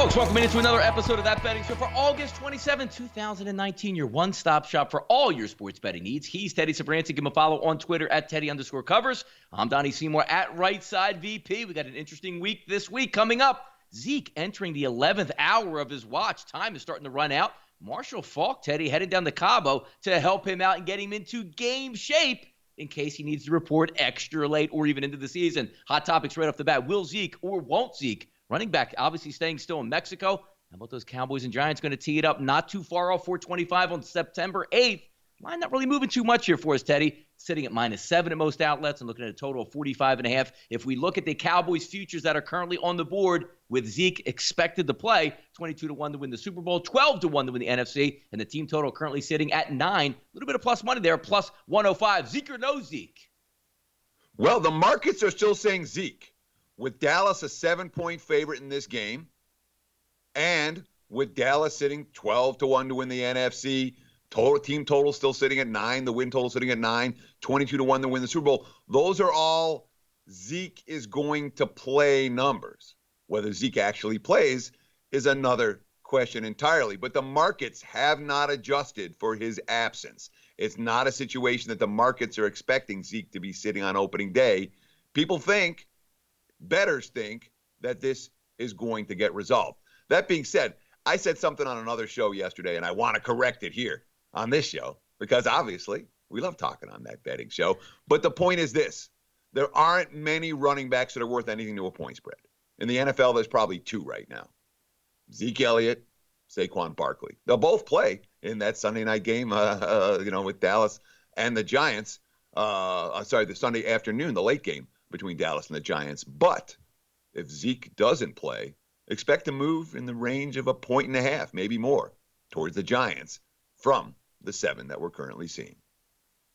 Folks, welcome into another episode of That Betting Show for August 27, 2019, your one-stop shop for all your sports betting needs. He's Teddy Sabranti. Give him a follow on Twitter at Teddy_Covers. I'm Donnie Seymour at RightSide VP. We got an interesting week this week coming up. Zeke entering the 11th hour of his watch. Time is starting to run out. Marshall Faulk, Teddy, headed down to Cabo to help him out and get him into game shape in case he needs to report extra late or even into the season. Hot topics right off the bat. Will Zeke or won't Zeke? Running back obviously staying still in Mexico. How about those Cowboys and Giants going to tee it up not too far off 425 on September 8th? Line not really moving too much here for us, Teddy. Sitting at -7 at most outlets and looking at a total of 45.5. If we look at the Cowboys futures that are currently on the board with Zeke expected to play, 22-1 to win the Super Bowl, 12-1 to win the NFC, and the team total currently sitting at 9. A little bit of plus money there, plus 105. Zeke or no Zeke? Well, the markets are still saying Zeke, with Dallas a 7-point favorite in this game, and with Dallas sitting 12-1 to win the NFC, team total still sitting at 9, the win total sitting at 9, 22-1 to win the Super Bowl. Those are all Zeke is going to play numbers. Whether Zeke actually plays is another question entirely. But the markets have not adjusted for his absence. It's not a situation that the markets are expecting Zeke to be sitting on opening day. People think, bettors think, that this is going to get resolved. That being said, I said something on another show yesterday, and I want to correct it here on this show, because obviously we love talking on That Betting Show. But the point is this: there aren't many running backs that are worth anything to a point spread. In the NFL, there's probably 2 right now: Ezekiel Elliott, Saquon Barkley. They'll both play in that Sunday night game, with Dallas and the Giants. The Sunday afternoon, the late game between Dallas and the Giants. But if Zeke doesn't play, expect to move in the range of 1.5, maybe more, towards the Giants from the 7 that we're currently seeing.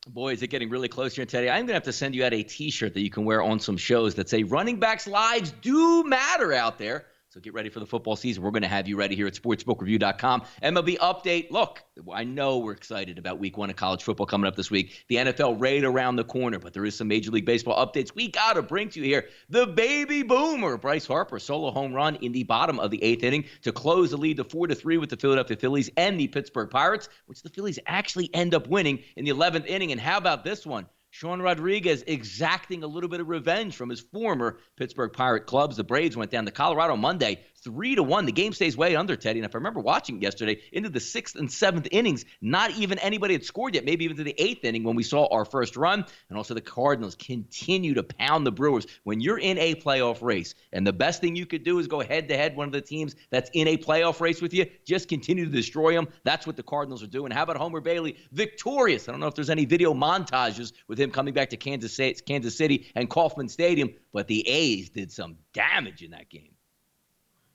Boy, is it getting really close here, Teddy. I'm going to have to send you out a T-shirt that you can wear on some shows that say running backs' lives do matter out there. So get ready for the football season. We're going to have you ready here at sportsbookreview.com. MLB update. Look, I know we're excited about week 1 of college football coming up this week. The NFL right around the corner, but there is some Major League Baseball updates we got to bring to you here. The baby boomer, Bryce Harper, solo home run in the bottom of the 8th inning to close the lead to 4-3 with the Philadelphia Phillies and the Pittsburgh Pirates, which the Phillies actually end up winning in the 11th inning. And how about this one? Sean Rodriguez exacting a little bit of revenge from his former Pittsburgh Pirate clubs. The Braves went down to Colorado Monday, 3-1. The game stays way under, Teddy. And if I remember watching it yesterday, into the 6th and 7th innings, not even anybody had scored yet, maybe even to the 8th inning when we saw our first run. And also the Cardinals continue to pound the Brewers. When you're in a playoff race, and the best thing you could do is go head-to-head one of the teams that's in a playoff race with you, just continue to destroy them. That's what the Cardinals are doing. How about Homer Bailey, victorious? I don't know if there's any video montages with him coming back to Kansas City and Kauffman Stadium, but the A's did some damage in that game.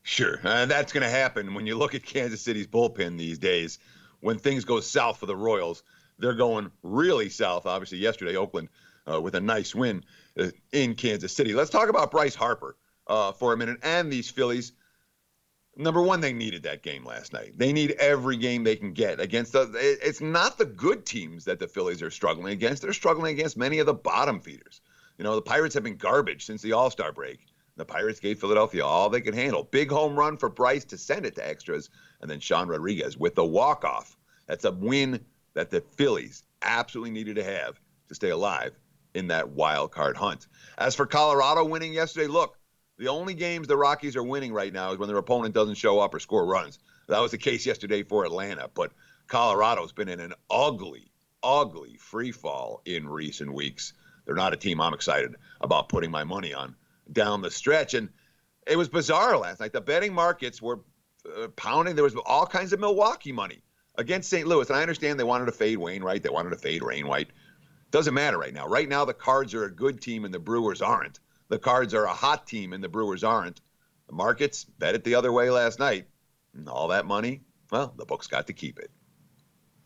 Sure, that's going to happen when you look at Kansas City's bullpen these days. When things go south for the Royals, they're going really south. Obviously, yesterday, Oakland with a nice win in Kansas City. Let's talk about Bryce Harper for a minute and these Phillies. Number one, they needed that game last night. They need every game they can get against it's not the good teams that the Phillies are struggling against. They're struggling against many of the bottom feeders. The Pirates have been garbage since the All-Star break. The Pirates gave Philadelphia all they could handle. Big home run for Bryce to send it to extras, and then Sean Rodriguez with the walk-off. That's a win that the Phillies absolutely needed to have to stay alive in that wild card hunt. As for Colorado winning yesterday, look, the only games the Rockies are winning right now is when their opponent doesn't show up or score runs. That was the case yesterday for Atlanta, but Colorado's been in an ugly free fall in recent weeks. They're not a team I'm excited about putting my money on down the stretch. And it was bizarre last night. The betting markets were pounding. There was all kinds of Milwaukee money against St. Louis. And I understand they wanted to fade Wainwright. They wanted to fade Rainwright. Doesn't matter right now. Right now, the Cards are a good team and the Brewers aren't. The Cards are a hot team and the Brewers aren't. The markets bet it the other way last night. And all that money, well, the books got to keep it.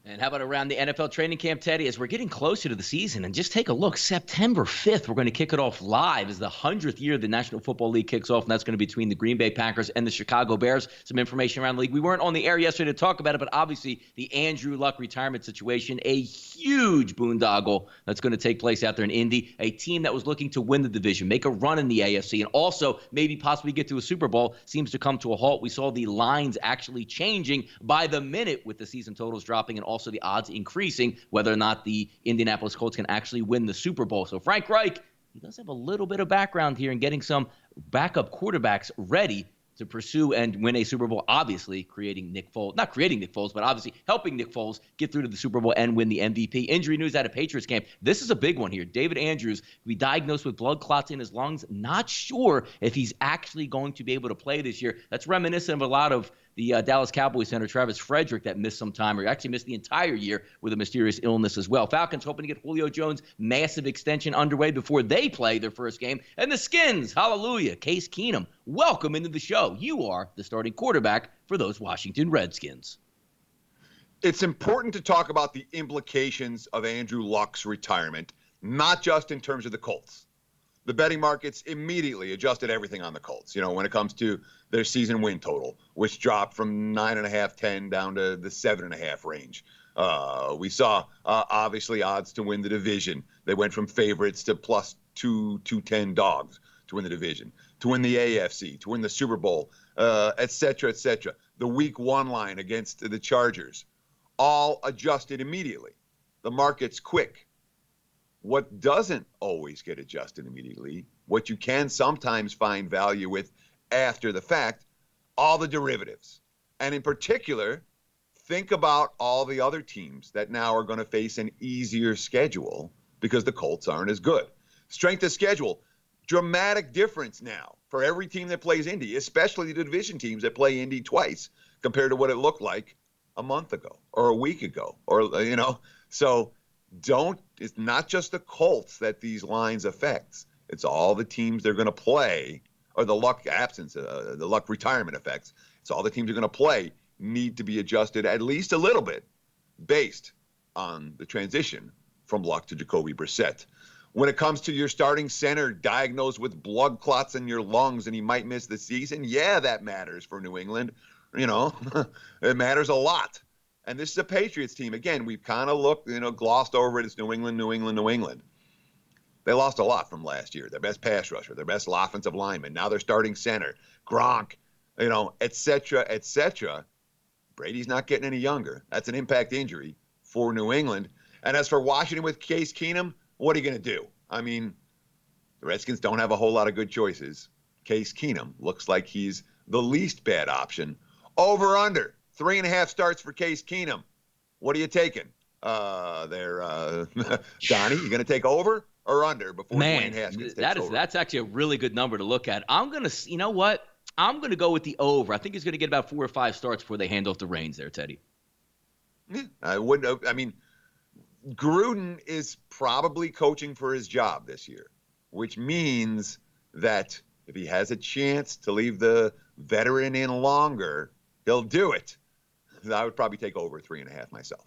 And how about around the NFL training camp, Teddy, as we're getting closer to the season? And just take a look. September 5th, we're going to kick it off live as the 100th year the National Football League kicks off, and that's going to be between the Green Bay Packers and the Chicago Bears. Some information around the league. We weren't on the air yesterday to talk about it, but obviously the Andrew Luck retirement situation, a huge boondoggle that's going to take place out there in Indy, a team that was looking to win the division, make a run in the AFC, and also maybe possibly get to a Super Bowl, seems to come to a halt. We saw the lines actually changing by the minute with the season totals dropping and also the odds increasing whether or not the Indianapolis Colts can actually win the Super Bowl. So Frank Reich, he does have a little bit of background here in getting some backup quarterbacks ready to pursue and win a Super Bowl, obviously not creating Nick Foles, but obviously helping Nick Foles get through to the Super Bowl and win the MVP. Injury news out of Patriots camp. This is a big one here. David Andrews will be diagnosed with blood clots in his lungs. Not sure if he's actually going to be able to play this year. That's reminiscent of a lot of the Dallas Cowboys center, Travis Frederick, that missed some time, or actually missed the entire year with a mysterious illness as well. Falcons hoping to get Julio Jones' massive extension underway before they play their first game. And the Skins, hallelujah, Case Keenum, welcome into the show. You are the starting quarterback for those Washington Redskins. It's important to talk about the implications of Andrew Luck's retirement, not just in terms of the Colts. The betting markets immediately adjusted everything on the Colts, when it comes to their season win total, which dropped from 9.5, 10 down to the 7.5 range. We saw, obviously, odds to win the division. They went from favorites to plus 210 dogs to win the division, to win the AFC, to win the Super Bowl, et cetera, et cetera. The week one line against the Chargers, all adjusted immediately. The market's quick. What doesn't always get adjusted immediately, what you can sometimes find value with after the fact, all the derivatives. And in particular, think about all the other teams that now are going to face an easier schedule because the Colts aren't as good. Strength of schedule, dramatic difference now for every team that plays Indy, especially the division teams that play Indy twice compared to what it looked like a month ago or a week ago, so it's not just the Colts that these lines affects. It's all the teams they're going to play, or the Luck absence, the Luck retirement effects. It's all the teams they're going to play need to be adjusted at least a little bit based on the transition from Luck to Jacoby Brissett. When it comes to your starting center diagnosed with blood clots in your lungs and he might miss the season, yeah, that matters for New England. It matters a lot. And this is a Patriots team. Again, we've kind of looked, glossed over it. It's New England. They lost a lot from last year. Their best pass rusher, their best offensive lineman. Now they're starting center, Gronk, et cetera, et cetera. Brady's not getting any younger. That's an impact injury for New England. And as for Washington with Case Keenum, what are you going to do? I mean, the Redskins don't have a whole lot of good choices. Case Keenum looks like he's the least bad option. Over under 3.5 starts for Case Keenum. What are you taking? Donnie, you going to take over or under before Dwayne Haskins takes over? That's actually a really good number to look at. I'm going to, I'm going to go with the over. I think he's going to get about 4 or 5 starts before they hand off the reins there, Teddy. Yeah, Gruden is probably coaching for his job this year, which means that if he has a chance to leave the veteran in longer, he'll do it. I would probably take over 3.5 myself.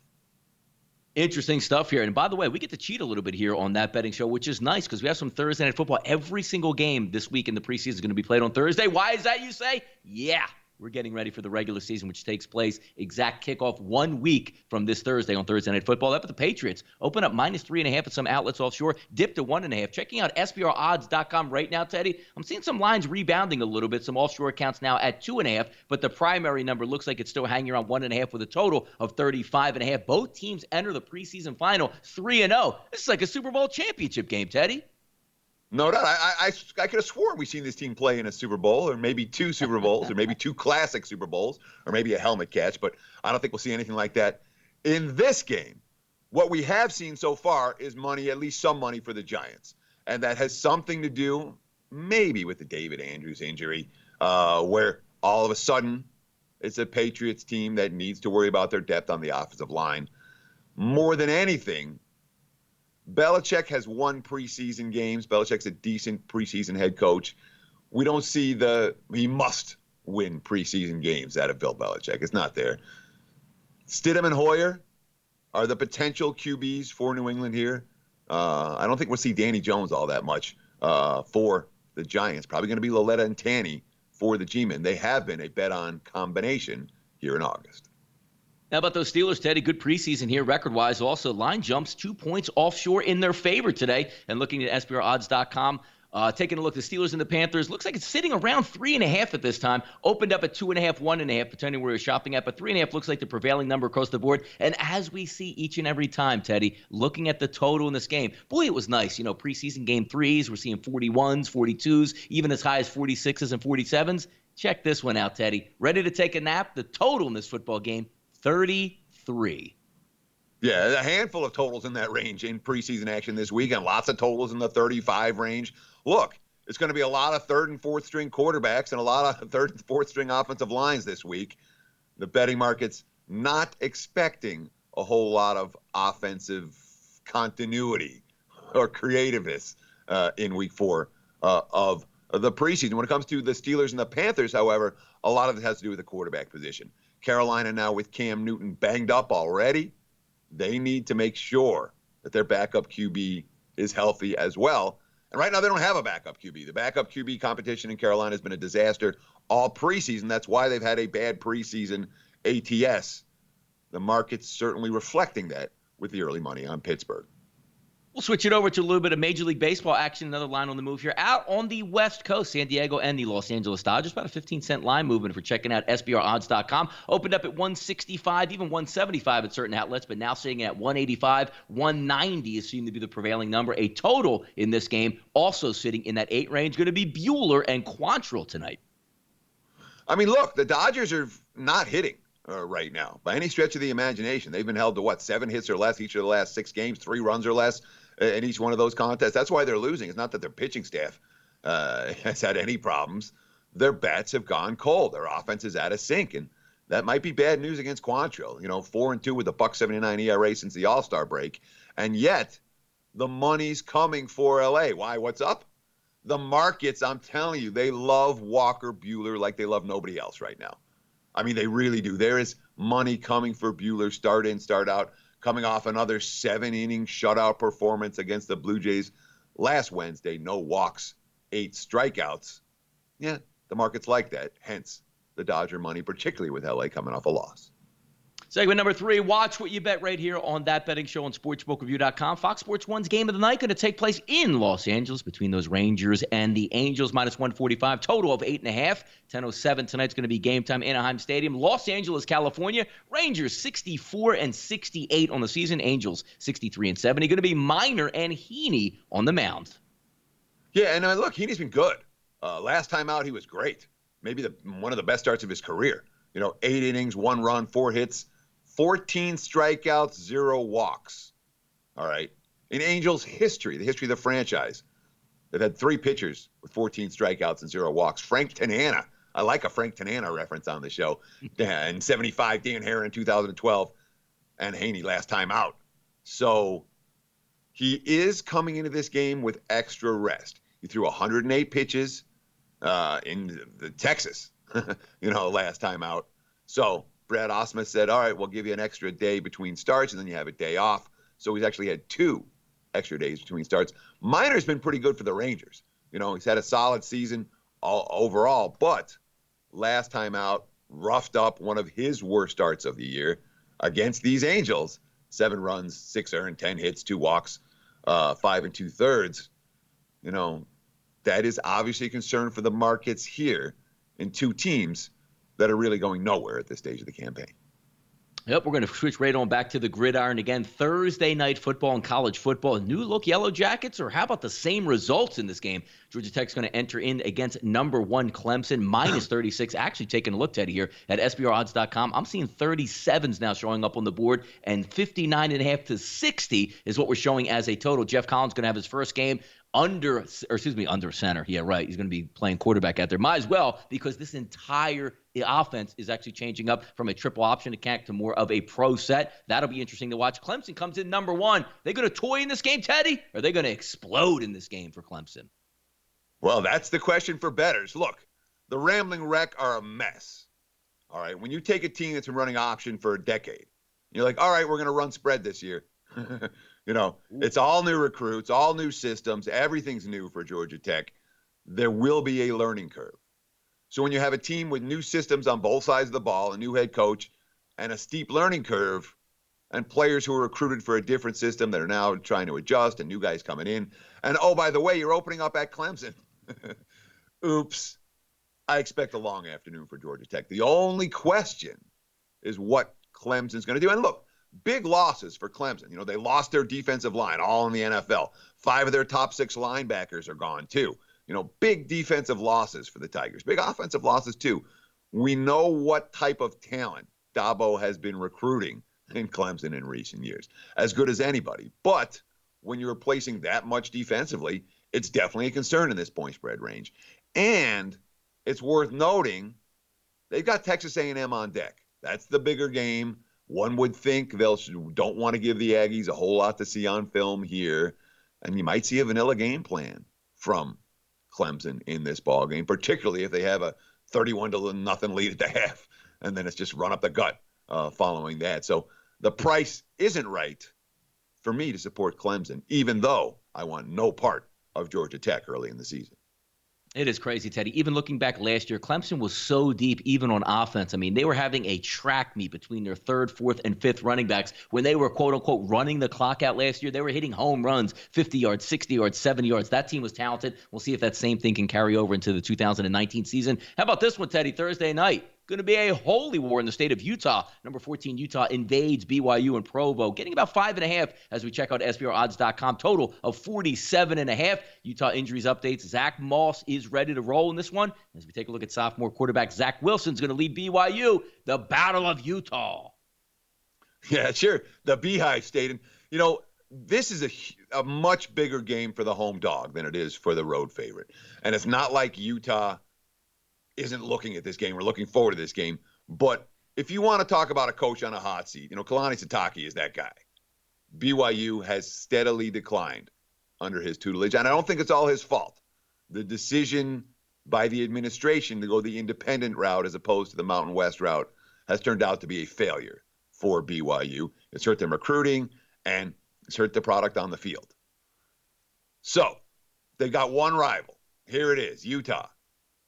Interesting stuff here. And by the way, we get to cheat a little bit here on that betting show, which is nice because we have some Thursday night football. Every single game this week in the preseason is going to be played on Thursday. Why is that, you say? Yeah. We're getting ready for the regular season, which takes place exact kickoff 1 week from this Thursday on Thursday Night Football. Up at the Patriots, open up -3.5 at some outlets offshore, dip to 1.5. Checking out SBRodds.com right now, Teddy. I'm seeing some lines rebounding a little bit, some offshore accounts now at 2.5, but the primary number looks like it's still hanging around 1.5 with a total of 35.5. Both teams enter the preseason final 3-0. This is like a Super Bowl championship game, Teddy. No doubt. I could have sworn we've seen this team play in a Super Bowl, or maybe 2 Super Bowls, or maybe 2 classic Super Bowls, or maybe a helmet catch, but I don't think we'll see anything like that in this game. What we have seen so far is money, at least some money for the Giants, and that has something to do maybe with the David Andrews injury, where all of a sudden it's a Patriots team that needs to worry about their depth on the offensive line. More than anything, Belichick has won preseason games. Belichick's a decent preseason head coach. We don't see he must win preseason games out of Bill Belichick. It's not there. Stidham and Hoyer, are the potential QBs for New England here. I don't think we'll see Danny Jones all that much for the Giants. Probably going to be Loletta and Tanny for the G-Men. They have been a bet-on combination here in August. How about those Steelers, Teddy? Good preseason here record-wise. Also, line jumps 2 points offshore in their favor today. And looking at SBRodds.com, taking a look, the Steelers and the Panthers, looks like it's sitting around 3.5 at this time. Opened up at 2.5, 1.5, depending where you're shopping at. But 3.5 looks like the prevailing number across the board. And as we see each and every time, Teddy, looking at the total in this game, boy, it was nice. You know, preseason game 3s, we're seeing 41s, 42s, even as high as 46s and 47s. Check this one out, Teddy. Ready to take a nap? The total in this football game, 33. Yeah, a handful of totals in that range in preseason action this week, and lots of totals in the 35 range. Look, it's going to be a lot of third and fourth string quarterbacks and a lot of third and fourth string offensive lines this week. The betting market's not expecting a whole lot of offensive continuity or creativeness in week 4 of the preseason. When it comes to the Steelers and the Panthers, however, a lot of it has to do with the quarterback position. Carolina now with Cam Newton banged up already. They need to make sure that their backup QB is healthy as well. And right now they don't have a backup QB. The backup QB competition in Carolina has been a disaster all preseason. That's why they've had a bad preseason ATS. The market's certainly reflecting that with the early money on Pittsburgh. We'll switch it over to a little bit of Major League Baseball action. Another line on the move here. Out on the West Coast, San Diego and the Los Angeles Dodgers. About a 15-cent line movement if you're checking out SBRodds.com. Opened up at 165, even 175 at certain outlets, but now sitting at 185, 190 is seen to be the prevailing number. A total in this game also sitting in that 8 range. Going to be Buehler and Quantrill tonight. I mean, look, the Dodgers are not hitting right now by any stretch of the imagination. They've been held to, 7 hits or less each of the last 6 games, 3 runs or less in each one of those contests. That's why they're losing. It's not that their pitching staff has had any problems. Their bats have gone cold. Their offense is out of sync, and that might be bad news against Quantrill. 4-2 with a .79 ERA since the All-Star break, and yet the money's coming for LA. Why? What's up? The markets, I'm telling you, they love Walker Buehler like they love nobody else right now. I mean, they really do. There is money coming for Buehler, start in, start out, coming off another 7-inning shutout performance against the Blue Jays last Wednesday. No walks, 8 strikeouts. Yeah, the market's like that. Hence the Dodger money, particularly with LA coming off a loss. Segment number 3, watch what you bet right here on That Betting Show on SportsbookReview.com. Fox Sports 1's game of the night going to take place in Los Angeles between those Rangers and the Angels, -145, total of 8.5. 10:07 tonight's going to be game time, Anaheim Stadium, Los Angeles, California. Rangers 64-68 on the season, Angels 63-70. Going to be Minor and Heaney on the mound. Yeah, and look, Heaney's been good. Last time out, he was great. Maybe one of the best starts of his career. 8 innings, 1 run, 4 hits. 14 strikeouts, 0 walks. All right. In Angels history, the history of the franchise, they've had 3 pitchers with 14 strikeouts and 0 walks. Frank Tanana. I like a Frank Tanana reference on the show. In 75, Dan Hare in 2012, and Heaney last time out. So he is coming into this game with extra rest. He threw 108 pitches in Texas, last time out. So Brad Osmus said, all right, we'll give you an extra day between starts, and then you have a day off. So he's actually had 2 extra days between starts. Minor's been pretty good for the Rangers. He's had a solid season overall, but last time out, roughed up one of his worst starts of the year against these Angels. 7 runs, 6 earned, 10 hits, 2 walks, 5 2/3. That is obviously a concern for the markets here in 2 teams that are really going nowhere at this stage of the campaign. Yep, we're going to switch right on back to the gridiron again. Thursday night football and college football. New look Yellow Jackets, or how about the same results in this game? Georgia Tech's going to enter in against number 1 Clemson, -36. Actually taking a look, Teddy, here at SBRodds.com. I'm seeing 37s now showing up on the board, and 59.5 to 60 is what we're showing as a total. Jeff Collins going to have his first game under center. Yeah, right. He's going to be playing quarterback out there. Might as well, because this entire offense is actually changing up from a triple option attack to more of a pro set. That'll be interesting to watch. Clemson comes in number 1. They going to toy in this game, Teddy? Or are they going to explode in this game for Clemson? Well, that's the question for bettors. Look, the Rambling Wreck are a mess. All right, when you take a team that's been running option for a decade, You're like, all right, we're going to run spread this year. It's all new recruits, all new systems. Everything's new for Georgia Tech. There will be a learning curve. So when you have a team with new systems on both sides of the ball, a new head coach, and a steep learning curve, and players who are recruited for a different system that are now trying to adjust, and new guys coming in. And, oh, by the way, you're opening up at Clemson. Oops. I expect a long afternoon for Georgia Tech. The only question is what Clemson's going to do. And look, big losses for Clemson. They lost their defensive line, all in the NFL. 5 of their top 6 linebackers are gone, too. Big defensive losses for the Tigers. Big offensive losses, too. We know what type of talent Dabo has been recruiting in Clemson in recent years. As good as anybody. But when you're replacing that much defensively, it's definitely a concern in this point spread range. And it's worth noting they've got Texas A&M on deck. That's the bigger game. One would think don't want to give the Aggies a whole lot to see on film here. And you might see a vanilla game plan from Clemson in this ball game, particularly if they have a 31-0 lead at the half, and then it's just run up the gut following that. So the price isn't right for me to support Clemson, even though I want no part of Georgia Tech early in the season. It is crazy, Teddy. Even looking back last year, Clemson was so deep, even on offense. I mean, they were having a track meet between their 3rd, 4th, and 5th running backs. When they were, quote-unquote, running the clock out last year, they were hitting home runs, 50 yards, 60 yards, 70 yards. That team was talented. We'll see if that same thing can carry over into the 2019 season. How about this one, Teddy? Thursday night. Going to be a holy war in the state of Utah. Number 14, Utah invades BYU and Provo, getting about 5.5 as we check out SBRodds.com. Total of 47.5. Utah injuries updates. Zach Moss is ready to roll in this one. As we take a look at sophomore quarterback Zach Wilson's going to lead BYU, the Battle of Utah. Yeah, sure. The Beehive State. And, this is a much bigger game for the home dog than it is for the road favorite. And it's not like Utah isn't looking at this game. We're looking forward to this game. But if you want to talk about a coach on a hot seat, Kalani Sitake is that guy. BYU has steadily declined under his tutelage, and I don't think it's all his fault. The decision by the administration to go the independent route as opposed to the Mountain West route has turned out to be a failure for BYU. It's hurt them recruiting, and it's hurt the product on the field. So they've got one rival. Here it is, Utah.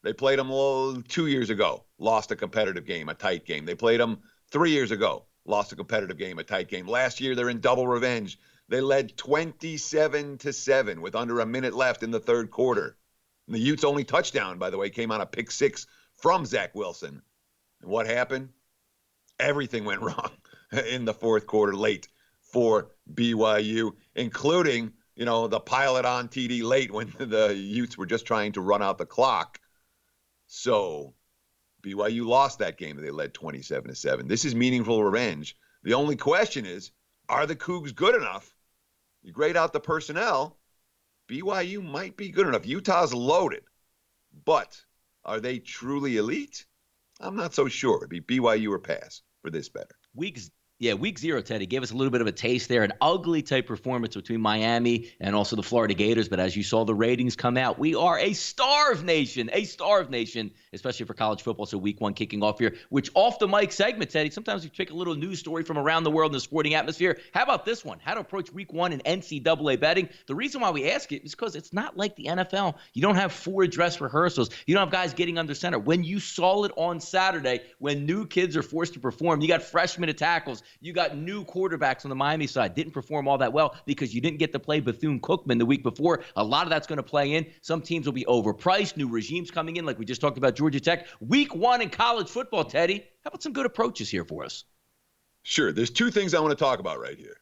They played them 2 years ago, lost a competitive game, a tight game. They played them 3 years ago, lost a competitive game, a tight game. Last year, they're in double revenge. They led 27-7 with under a minute left in the 3rd quarter. And the Utes' only touchdown, by the way, came on a pick 6 from Zach Wilson. And what happened? Everything went wrong in the 4th quarter late for BYU, including, the pilot on TD late when the Utes were just trying to run out the clock. So BYU lost that game. They led 27-7. This is meaningful revenge. The only question is, are the Cougs good enough? You grade out the personnel, BYU might be good enough. Utah's loaded, but are they truly elite? I'm not so sure. It'd be BYU or pass for this better. Week 0, Teddy, gave us a little bit of a taste there. An ugly type performance between Miami and also the Florida Gators. But as you saw the ratings come out, we are a starved nation, especially for college football. So week 1 kicking off here, which off the mic segment, Teddy, sometimes we pick a little news story from around the world in the sporting atmosphere. How about this one? How to approach week 1 in NCAA betting. The reason why we ask it is because it's not like the NFL. You don't have 4 dress rehearsals. You don't have guys getting under center. When you saw it on Saturday, when new kids are forced to perform, you got freshmen at tackles. You got new quarterbacks on the Miami side. Didn't perform all that well because you didn't get to play Bethune-Cookman the week before. A lot of that's going to play in. Some teams will be overpriced. New regimes coming in, like we just talked about Georgia Tech. Week 1 in college football, Teddy. How about some good approaches here for us? Sure. There's 2 things I want to talk about right here.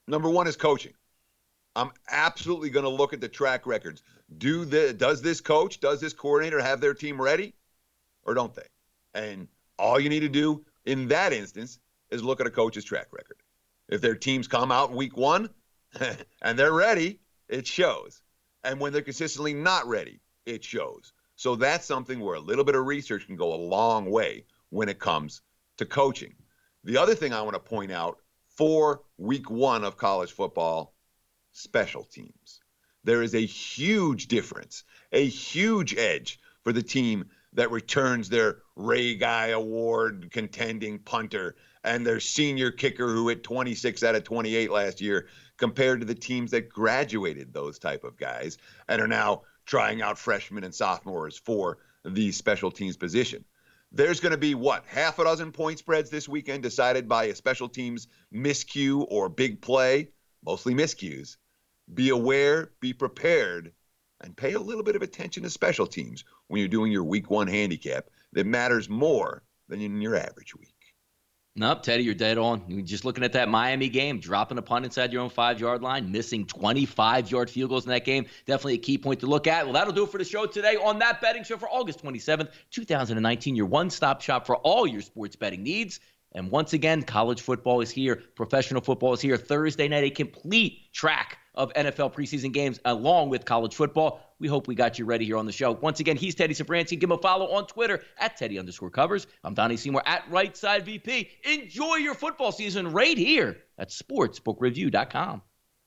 Number 1 is coaching. I'm absolutely going to look at the track records. Does this coach, does this coordinator have their team ready, or don't they? And all you need to do in that instance is look at a coach's track record. If their teams come out in week 1 and they're ready, it shows. And when they're consistently not ready, it shows. So that's something where a little bit of research can go a long way when it comes to coaching. The other thing I want to point out for week 1 of college football, special teams. There is a huge difference, a huge edge for the team that returns their Ray Guy Award contending punter and their senior kicker who hit 26 out of 28 last year, compared to the teams that graduated those type of guys and are now trying out freshmen and sophomores for the special teams position. There's going to be, half a dozen point spreads this weekend decided by a special teams miscue or big play, mostly miscues. Be aware, be prepared, and pay a little bit of attention to special teams when you're doing your week 1 handicap. That matters more than in your average week. Nope, Teddy, you're dead on. You're just looking at that Miami game, dropping a punt inside your own 5-yard line, missing 25-yard field goals in that game. Definitely a key point to look at. Well, that'll do it for the show today on That Betting Show for August 27th, 2019, your one-stop shop for all your sports betting needs. And once again, college football is here. Professional football is here. Thursday night, a complete track of NFL preseason games along with college football. We hope we got you ready here on the show. Once again, he's Teddy Safranci. Give him a follow on Twitter at Teddy_Covers. I'm Donnie Seymour at RightSide VP. Enjoy your football season right here at SportsbookReview.com.